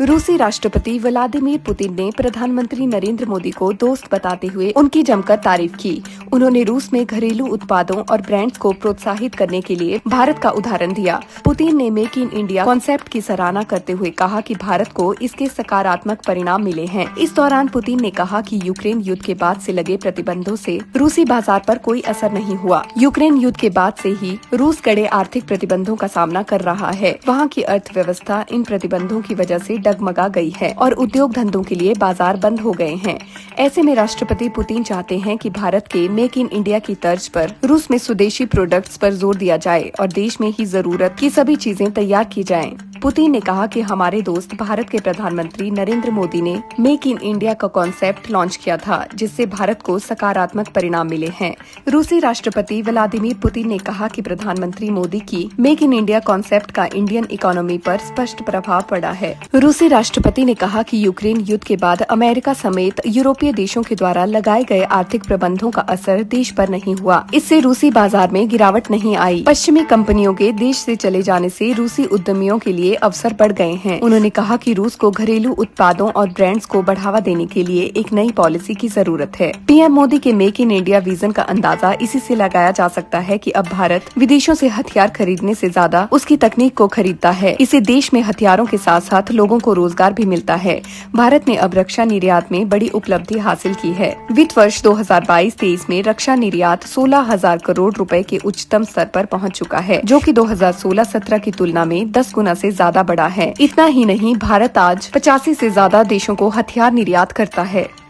रूसी राष्ट्रपति Vladimir Putin ने प्रधानमंत्री नरेंद्र मोदी को दोस्त बताते हुए उनकी जमकर तारीफ की। उन्होंने रूस में घरेलू उत्पादों और ब्रांड्स को प्रोत्साहित करने के लिए भारत का उदाहरण दिया। पुतिन ने मेक इन इंडिया कॉन्सेप्ट की सराहना करते हुए कहा कि भारत को इसके सकारात्मक परिणाम मिले हैं। इस दौरान पुतिन ने कहा कि यूक्रेन युद्ध के बाद से लगे प्रतिबंधों से रूसी बाजार पर कोई असर नहीं हुआ। यूक्रेन युद्ध के बाद से ही रूस कड़े आर्थिक प्रतिबंधों का सामना कर रहा है। वहाँ की अर्थव्यवस्था इन प्रतिबंधों की वजह से डगमगा गई है और उद्योग धंधों के लिए बाजार बंद हो गए हैं। ऐसे में राष्ट्रपति पुतिन चाहते हैं कि भारत के मेक इन इंडिया की तर्ज पर रूस में स्वदेशी प्रोडक्ट्स पर जोर दिया जाए और देश में ही जरूरत की सभी चीजें तैयार की जाएं। पुतिन ने कहा कि हमारे दोस्त भारत के प्रधानमंत्री नरेंद्र मोदी ने मेक इन इंडिया का कॉन्सेप्ट लॉन्च किया था, जिससे भारत को सकारात्मक परिणाम मिले हैं। रूसी राष्ट्रपति व्लादिमीर पुतिन ने कहा कि प्रधानमंत्री मोदी की मेक इन इंडिया कॉन्सेप्ट का इंडियन इकोनॉमी पर स्पष्ट प्रभाव पड़ा है। रूसी राष्ट्रपति ने कहा कि यूक्रेन युद्ध के बाद अमेरिका समेत यूरोपीय देशों के द्वारा लगाए गए आर्थिक प्रबंधों का असर देश पर नहीं हुआ। इससे रूसी बाजार में गिरावट नहीं आई। पश्चिमी कंपनियों के देश से चले जाने से रूसी उद्यमियों के लिए अवसर बढ़ गए हैं। उन्होंने कहा कि रूस को घरेलू उत्पादों और ब्रांड्स को बढ़ावा देने के लिए एक नई पॉलिसी की जरूरत है। पीएम मोदी के मेक इन इंडिया विजन का अंदाजा इसी से लगाया जा सकता है कि अब भारत विदेशों से हथियार खरीदने से ज्यादा उसकी तकनीक को खरीदता है। इससे देश में हथियारों के साथ साथ लोगों को रोजगार भी मिलता है। भारत ने अब रक्षा निर्यात में बड़ी उपलब्धि हासिल की है। वित्त वर्ष 2022-23 में रक्षा निर्यात 16,000 करोड़ रुपए के उच्चतम स्तर पर पहुंच चुका है, जो कि 2016-17 की तुलना में 10 गुना से ज्यादा बढ़ा है। इतना ही नहीं, भारत आज 85 से ज्यादा देशों को हथियार निर्यात करता है।